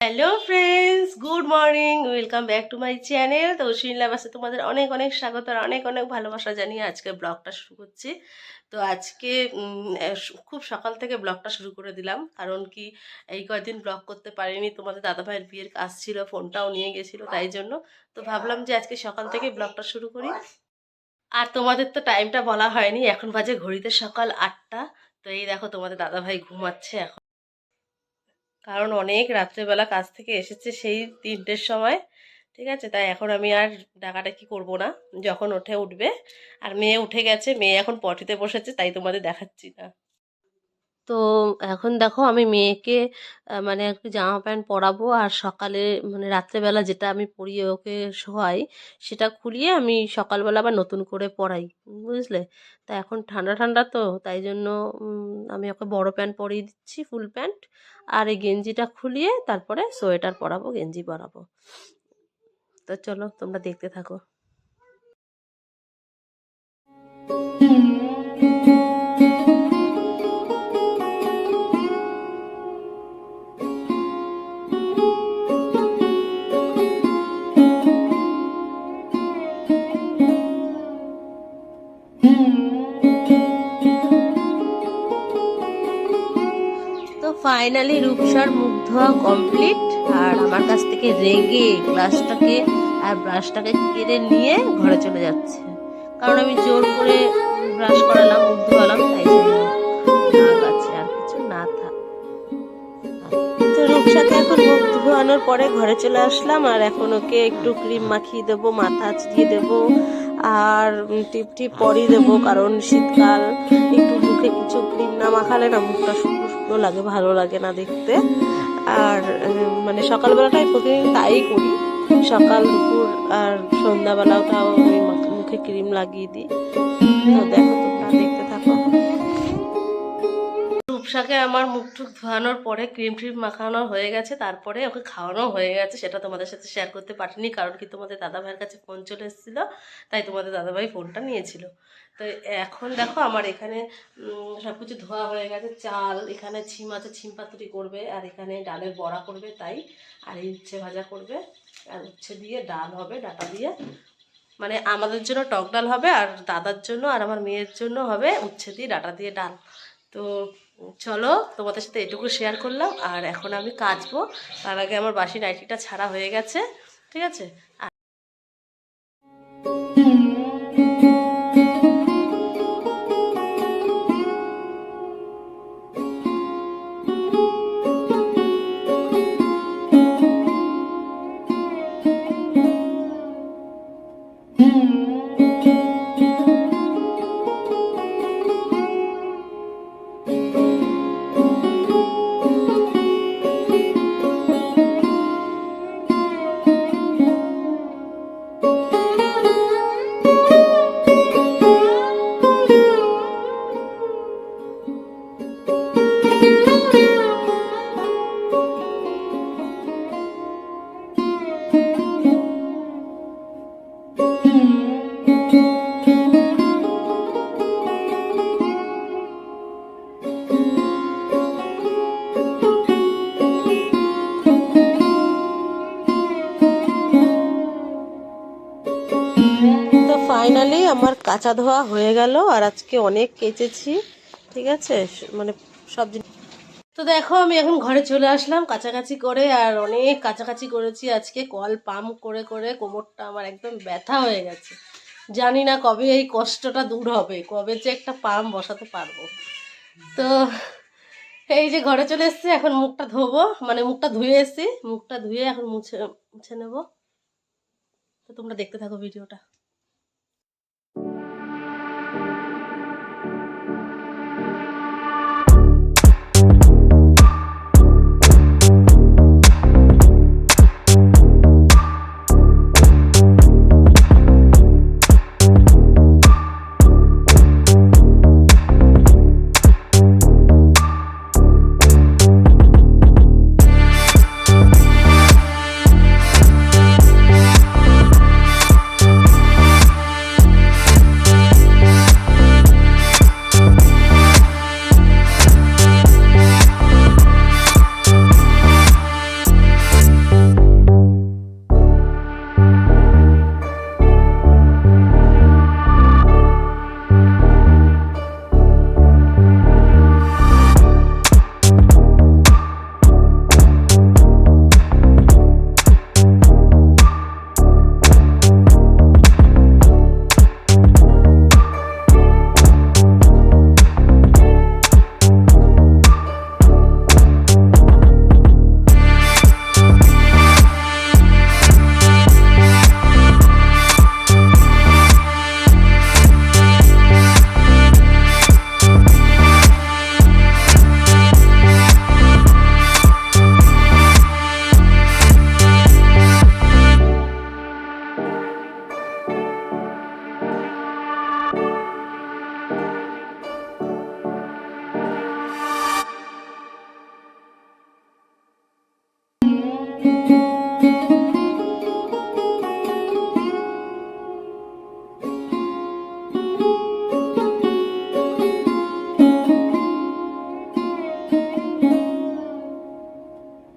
Hello friends, good morning, welcome back to my channel. তো লাভাসে তোমাদের অনেক অনেক স্বাগত আর অনেক অনেক ভালোবাসা জানিয়ে আজকে ব্লগটা শুরু করছি। তো আজকে খুব সকাল থেকে ব্লগটা শুরু করে দিলাম, কারণ কি এই কয়েকদিন ব্লগ করতে পারিনি, তোমাদের দাদাভাইয়ের বিয়ের কাজ ছিল, ফোনটাও নিয়ে গেছিলো, তাই জন্য তো ভাবলাম যে আজকে সকাল থেকে ব্লগটা শুরু করি। আর তোমাদের তো টাইমটা বলা হয়নি, এখন বাজে ঘড়িতে সকাল 8টা। তো এই দেখো তোমাদের দাদাভাই ঘুমাচ্ছে এখন, কারণ অনেক রাত্রেবেলা কাজ থেকে এসেছে সেই 3টের সময়। ঠিক আছে, তাই এখন আমি আর ডাকাডাকি করবো না, যখন ওঠে উঠবে। আর মেয়ে উঠে গেছে, মেয়ে এখন পটিতে বসেছে, তাই তোমাদের দেখাচ্ছি না। তো এখন দেখো আমি মেয়েকে মানে একটু জামা প্যান্ট পরাবো, আর সকালে মানে রাত্রেবেলা যেটা আমি পরিয়ে ওকে শোয়াই সেটা খুলিয়ে আমি সকালবেলা আবার নতুন করে পরাই, বুঝলে। তা এখন ঠান্ডা ঠান্ডা, তো তাই জন্য আমি ওকে বড় প্যান্ট পরিয়ে দিচ্ছি, ফুল প্যান্ট। আর এই গেঞ্জিটা খুলিয়ে তারপরে সোয়েটার পরাবো, গেঞ্জি পরাবো। তো চলো তোমরা দেখতে থাকো। তো ফাইনালি রূপসার মুখ ধোয়া কমপ্লিট। আর আমার কাছ থেকে রেগে গ্লাসটাকে আর ব্রাশটাকে কেড়ে নিয়ে ঘরে চলে যাচ্ছে, কারণ আমি জোর করে ব্রাশ করালাম, মুখ ধোয়ালাম, তাই জন্য রাগ আছে, আর কিছু না থাক। তো রূপসাকে এখন মুখ ধোয়ানোর পরে ঘরে চলে আসলাম, আর এখন ওকে একটু ক্রিম মাখিয়ে দেবো, মাথা আঁচড়িয়ে দেবো, আর টিপ টিপ পরিয়ে দেবো, কারণ শীতকাল, একটু মুখে কিছু ক্রিম না মাখালে না মুখটা শুকনো শুকনো লাগে, ভালো লাগে না দেখতে। আর মানে সকালবেলাটাই প্রতিদিন তাই করি, সকাল দুপুর আর সন্ধ্যাবেলাটাও আমি মুখে ক্রিম লাগিয়ে দিই। তো দেখো তোমরা দেখতে থাকো। রূপসাকে আমার মুখ টুক ধোয়ানোর পরে ক্রিম ট্রিম মাখানো হয়ে গেছে, তারপরে ওকে খাওয়ানো হয়ে গেছে। সেটা তোমাদের সাথে শেয়ার করতে পারিনি, কারণ কি তোমাদের দাদাভাইয়ের কাছে ফোন চলে এসেছিলো, তাই তোমাদের দাদাভাই ফোনটা নিয়েছিল। তো এখন দেখো আমার এখানে সব কিছু ধোয়া হয়ে গেছে। চাল এখানে, ছিম আছে, ছিম পাতুরি করবে, আর এখানে ডালের বড়া করবে, তাই আর এই উচ্ছে ভাজা করবে, আর উচ্ছে দিয়ে ডাল হবে, ডাটা দিয়ে। মানে আমাদের জন্য টক ডাল হবে, আর দাদার জন্য আর আমার মেয়ের জন্য হবে উচ্ছে দিয়ে ডাটা দিয়ে ডাল। তো চলো তোমাদের সাথে এটুকু শেয়ার করলাম, আর এখন আমি কাচবো। তার আগে আমার বাসি নাইটিটা ছাড়া হয়ে গেছে, ঠিক আছে। তো ফাইনালি আমার কাঁচা ধোয়া হয়ে গেল, আর আজকে অনেক কেচেছি, ঠিক আছে, মানে সব জিনিস। তো দেখো আমি এখন ঘরে চলে আসলাম কাছাকাছি করে, আর অনেক কাছাকাছি করেছি আজকে। কল পাম্প করে করে কোমরটা আমার একদম ব্যথা হয়ে গেছে। জানি না কবে এই কষ্টটা দূর হবে, কবে যে একটা পাম্প বসাতে পারবো। তো এই যে ঘরে চলে এসেছি, এখন মুখটা ধোবো, মানে মুখটা ধুয়ে এসেছি, মুখটা ধুয়ে এখন মুছে মুছে নেবো। তো তোমরা দেখতে থাকো ভিডিওটা।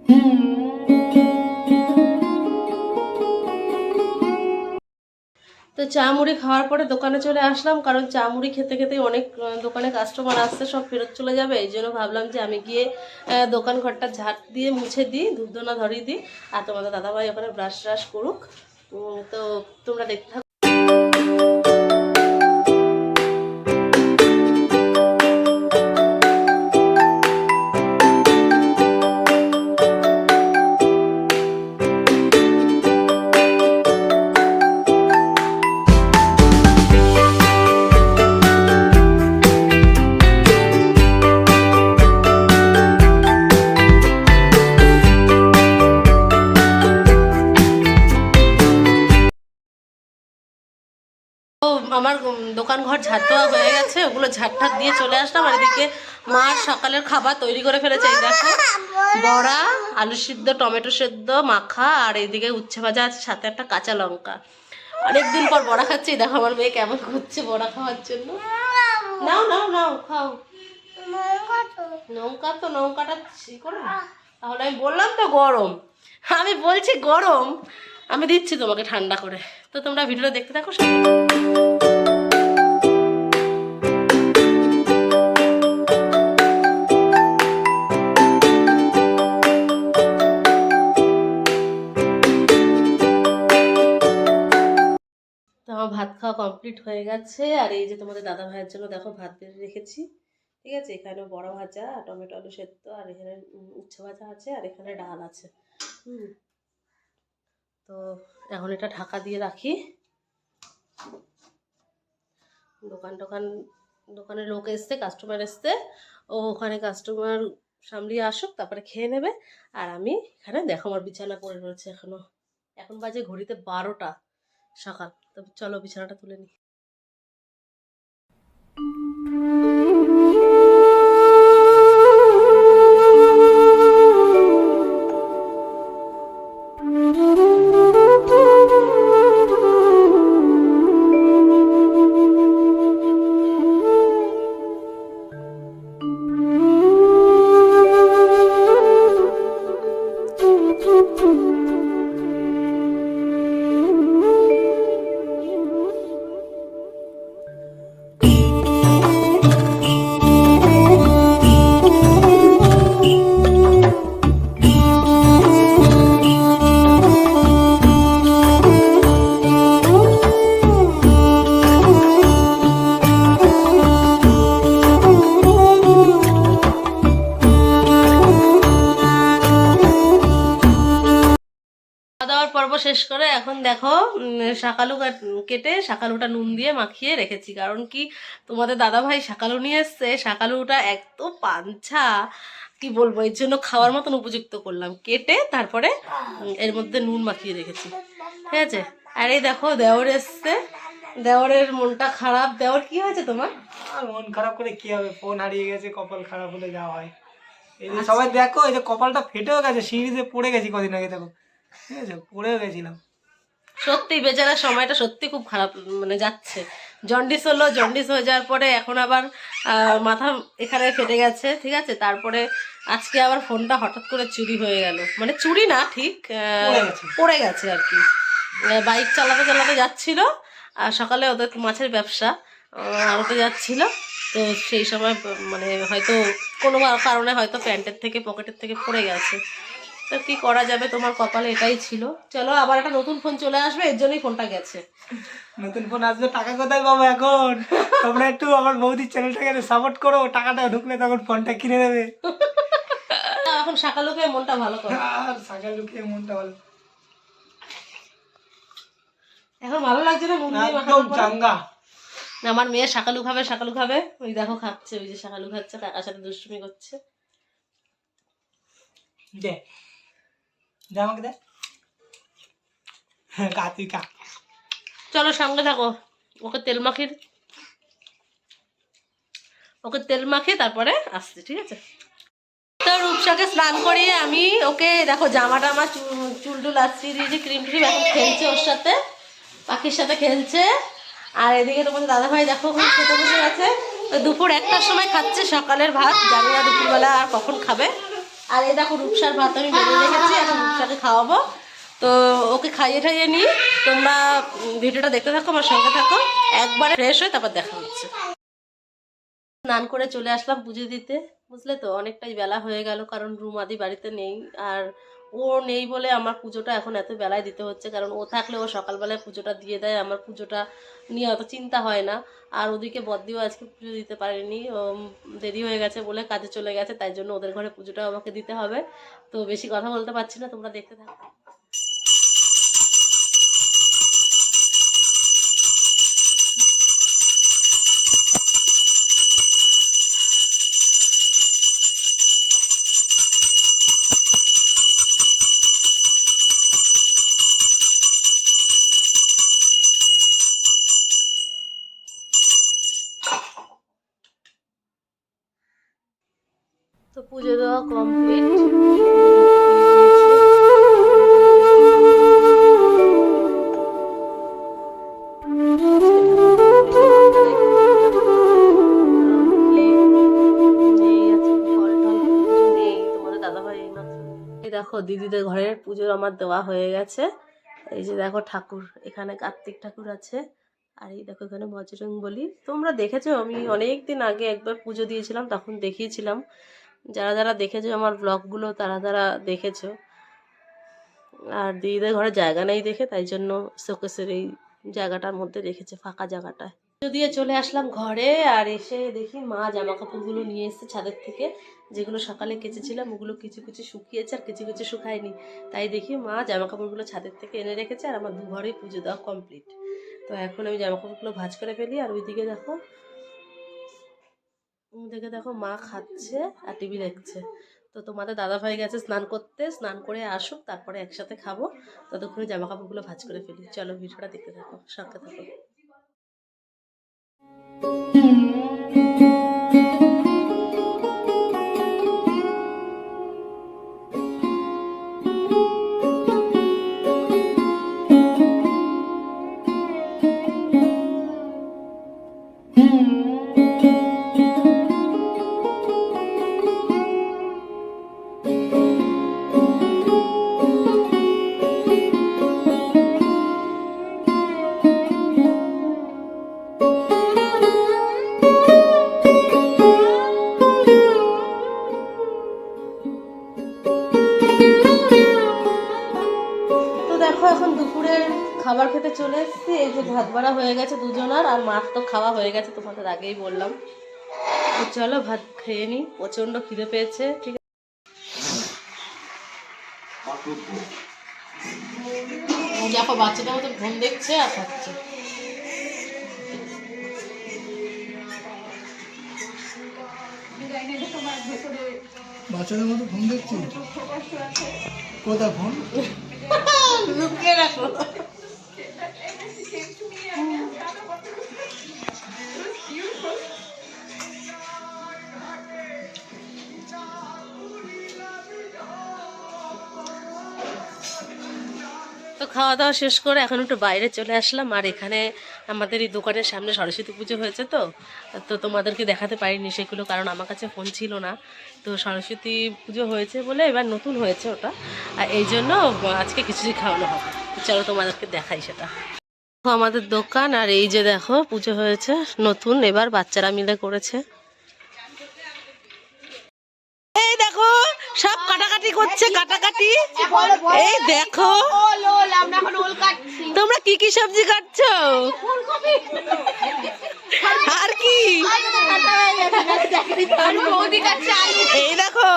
তো চা মুড়ি খাওয়ার পরে দোকানে চলে আসলাম, কারণ চা মুড়ি খেতে খেতে অনেক দোকানে কাস্টমার আসছে, সব ফেরত চলে যাবে। এই জন্য ভাবলাম যে আমি গিয়ে দোকান ঘরটা ঝাঁট দিয়ে মুছে দিই, ধূপধুনা ধরিয়ে দিই, আর তোমাদের দাদাভাই ওখানে ব্রাশ ট্রাশ করুক। তো তোমরা দেখতে থাকো। আমার দোকান ঘর ঝাড় দেওয়া হয়ে গেছে, ওগুলো ঝাড় দিয়ে চলে আসলাম। আর এদিকে মার সকালের খাবার তৈরি করে ফেলেছে। এই দেখো, বড়া, আলু সিদ্ধ, টমেটো সেদ্ধ মাখা, আর এইদিকে উচ্ছে ভাজা আছে, সাথে একটা কাঁচা লঙ্কা। অনেকদিন পর বড়া খাচ্ছি। দেখো আমার মেয়ে কেমন করছে বড়া খাওয়ার জন্য। নাও নাও নাও খাও। লঙ্কা তো লঙ্কাটা করে, তাহলে আমি বললাম তো গরম, আমি বলছি গরম, আমি দিচ্ছি তোমাকে ঠান্ডা করে। তো তোমরা ভিডিওটা দেখতে থাকো। তো আমার ভাত খাওয়া কমপ্লিট হয়ে গেছে। আর এই যে তোমাদের দাদা ভাইয়ের জন্য দেখো ভাত বেড়ে রেখেছি, ঠিক আছে। এখানে বড়া ভাজা, টমেটো আলু সেদ্ধ, আর এখানে উচ্ছে ভাজা আছে, আর এখানে ডাল আছে। তো এখন এটা ঢাকা দিয়ে রাখি। দোকানে লোক এসছে, কাস্টমার এসছে, ও ওখানে কাস্টমার সামলিয়ে আসুক, তারপরে খেয়ে নেবে। আর আমি এখানে দেখো আমার বিছানা পড়ে রয়েছে এখনো, এখন বাজে ঘড়িতে 12টা সকাল। তো চলো বিছানাটা তুলে নিই। খাওয়া পর্ব শেষ করে এখন দেখো শাকালু কেটে শাকালুটা নুন দিয়ে মাখিয়ে রেখেছি। কারণ কি, তোমাদের দাদাভাই শাকালু নিয়ে এসছে, শাকালুটা এত পাঞ্ছা কি বলবো, এর জন্য খাওয়ার মতন উপযুক্ত করলাম, কেটে তারপরে এর মধ্যে নুন মাখিয়ে রেখেছি, ঠিক আছে। আর এই দেখো দেওর এসছে, দেওরের মনটা খারাপ। দেওর কি হয়েছে তোমার? আর মন খারাপ করে কি হবে, ফোন হারিয়ে গেছে, কপাল খারাপ হলে যা হয়। এই যে সবাই দেখো, এই যে কপালটা ফেটেও গেছে, সিঁড়িতে পড়ে গেছি কদিন আগে, দেখো ঠিক আছে, পড়েও গেছিলাম। সত্যি বেচারা সময়টা সত্যি খুব খারাপ মানে যাচ্ছে। জন্ডিস হলো, জন্ডিস হয়ে যাওয়ার পরে এখন আবার মাথা এখানে ফেটে গেছে, ঠিক আছে। তারপরে আজকে আবার ফোনটা হঠাৎ করে চুরি হয়ে গেল, মানে চুরি না ঠিক, পড়ে গেছে আর কি। বাইক চালাতে চালাতে যাচ্ছিল, আর সকালে ওদের মাছের ব্যবসা, আড়তে যাচ্ছিল। তো সেই সময় মানে হয়তো কোনো কারণে হয়তো প্যান্টের থেকে পকেটের থেকে পড়ে গেছে। তো কি করা যাবে, তোমার কপালে এটাই ছিল। চলো আবার একটা নতুন ফোন চলে আসবে, এর জন্যই ফোনটা গেছে। নতুন ফোন আসবে, টাকা কোথায় পাবো এখন? তোমরা একটু আমার বৌদির চ্যানেলটাকে সাপোর্ট করো, টাকাটা ঢুকলে তখন ফোনটা কিনে দেবে। এখন শাকালুকে মনটা ভালো করো, আর শাকালুকে মনটা ভালো, এখন ভালো লাগছে না নুন দিয়ে একদম চাঙ্গা। আমার মেয়ে শাকালু খাবে, শাকালু খাবে, ওই দেখো খাচ্ছে, ওই যে শাকালু খাচ্ছে, কাকার সাথে দুষ্টুমি করছে। দে দে আমাকে দে, তুই খা। চলো সঙ্গে থাকো, ওকে তেল মাখিয়ে তারপরে আসছে, ঠিক আছে। তো রূপসাকে স্নান করিয়ে আমি ওকে দেখো জামাটা আমার চুল টুল আসছি দিয়েছি, ক্রিম ট্রিম, এখন খেলছে ওর সাথে, পাখির সাথে খেলছে। আর এদিকে তোমাদের দাদাভাই দেখো খেতে বসে গেছে। দুপুর 1টার সময় খাচ্ছে সকালের ভাত, জানি না দুপুরবেলা আর কখন খাবে। আর এই দেখো রূপসার ভাত আমি বেড়ে রেখেছি, এখন রূপসাকে খাওয়াবো। তো ওকে খাইয়ে ঠাইয়ে নিই। তোমরা ভিডিওটা দেখতে থাকো, আমার সঙ্গে থাকো, একবারে ফ্রেশ হয়ে তারপর দেখা হচ্ছে। স্নান করে চলে আসলাম পুজো দিতে, বুঝলে তো অনেকটাই বেলা হয়ে গেল, কারণ রুমাদি বাড়িতে নেই। আর ও নেই বলে আমার পুজোটা এখন এত বেলায় দিতে হচ্ছে, কারণ ও থাকলে ও সকালবেলায় পুজোটা দিয়ে দেয়, আমার পুজোটা নিয়ে অত চিন্তা হয় না। আর ওদিকে বদ্দিও আজকে পুজো দিতে পারেনি, দেরি হয়ে গেছে বলে কাজে চলে গেছে, তাই জন্য ওদের ঘরে পুজোটাও আমাকে দিতে হবে। তো বেশি কথা বলতে পারছি না, তোমরা দেখতে থাকো। তো পুজো দেওয়া কমপ্লিট। দেখো দিদিদের ঘরের পুজো আমার দেওয়া হয়ে গেছে। এই যে দেখো ঠাকুর, এখানে কার্তিক ঠাকুর আছে, আর এই দেখো এখানে বজরং বলি। তোমরা দেখেছো, আমি অনেক দিন আগে একবার পুজো দিয়েছিলাম, তখন দেখিয়েছিলাম। যারা যারা দেখেছো আমার ব্লগগুলো তারা তারা দেখেছো। আর দিদিদের ঘরে জায়গা নেই দেখে, তাই জন্য শোকেসের এই জায়গাটার মধ্যে রেখেছে, ফাঁকা জায়গাটায়। পুজো দিয়ে চলে আসলাম ঘরে, আর এসে দেখি মা জামা কাপড়গুলো নিয়ে এসেছে ছাদের থেকে, যেগুলো সকালে কেচেছিলাম ওগুলো কিছু কিছু শুকিয়েছে আর কিছু কিছু শুকায়নি। তাই দেখি মা জামা কাপড়গুলো ছাদের থেকে এনে রেখেছে, আর আমার 2 ঘরেই পুজো দেওয়া কমপ্লিট। তো এখন আমি জামা কাপড়গুলো ভাঁজ করে ফেলি। আর ওইদিকে দেখো মা খাচ্ছে আর টিভি দেখছে। তো তোমাদের দাদাভাই গেছে স্নান করতে, স্নান করে আসুক তারপরে একসাথে খাবো। ততক্ষণে জামা কাপড়গুলো ভাঁজ করে ফেলি। চলো ভিডিওটা দেখতে থাকো, সঙ্গে থাকো। এখন দুপুরের খাবার খেতে চলে এসেছি। এই যে ভাত বাড়া হয়ে গেছে দুজনার, আর মাছ তো খাওয়া হয়ে গেছে, তোমাদের আগেই বললাম। তো চলো ভাত খেয়ে নিই, প্রচন্ড খিদে পেয়েছে। ঠিক আছে, দেখো বাচ্চাদের মতো ফোন দেখছে আর খাচ্ছে। বাচ্চাদের মতো ফোন দেখছি, কোথা ফোন লুকিয়ে রাখো। তো খাওয়া দাওয়া শেষ করে এখন একটু বাইরে চলে আসলাম। আর এখানে আমাদের এই দোকানের সামনে সরস্বতী পুজো হয়েছে, তো তো তোমাদেরকে দেখাতে পারিনি সেগুলো, কারণ আমার কাছে ফোন ছিল না। তো সরস্বতী পুজো হয়েছে বলে এবার নতুন হয়েছে ওটা, আর এই জন্য আজকে খিচুড়ি খাওয়ানো হবে। চলো তোমাদেরকে দেখাই সেটা। আমাদের দোকান, আর এই যে দেখো পুজো হয়েছে নতুন, এবার বাচ্চারা মিলে করেছে। এই দেখো সব কাটাকাটি করছে, কাটাকাটি। এই দেখো তোমরা কি কি সবজি কাটছো, আর কি এই দেখো,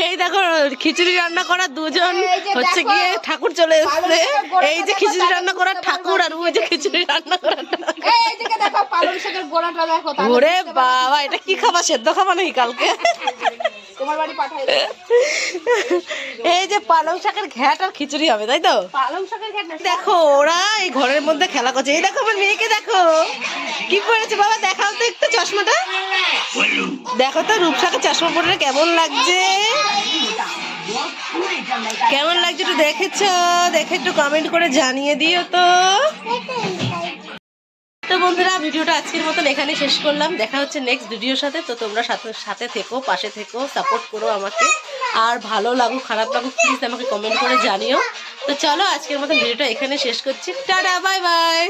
এই দেখো খিচুড়ি রান্না করা দুজন হচ্ছে গিয়ে ঠাকুর চলে এসছে। এই যে খিচুড়ি রান্না করার ঠাকুর, আর ওই যে খিচুড়ি রান্না করার ওরে বাবা, এটা কি খাবা, সেদ্ধ খাবা নাকি কালকে? এই যে পালং শাকের ঘ্যাট আর খিচুড়ি হবে, তাই তো? দেখো ওরা এই ঘরের মধ্যে খেলা করছে। এই দেখো আমার মেয়েকে, দেখো কি করেছে বাবা, দেখাও তো একটু চশমাটা। দেখো তো রূপসাকে চশমা পরে কেমন লাগছে, কেমন লাগছে একটু দেখেছো? দেখে একটু কমেন্ট করে জানিয়ে দিও তো। তো বন্ধুরা, ভিডিওটা আজকের মতন এখানেই শেষ করলাম। দেখা হচ্ছে নেক্সট ভিডিওর সাথে। তো তোমরা সাথে থেকো, পাশে থেকো, সাপোর্ট করো আমাকে। আর ভালো লাগুক খারাপ লাগুক প্লিজ আমাকে কমেন্ট করে জানিও। তো চলো আজকের মতন ভিডিওটা এখানে শেষ করছি। Tata, bye bye.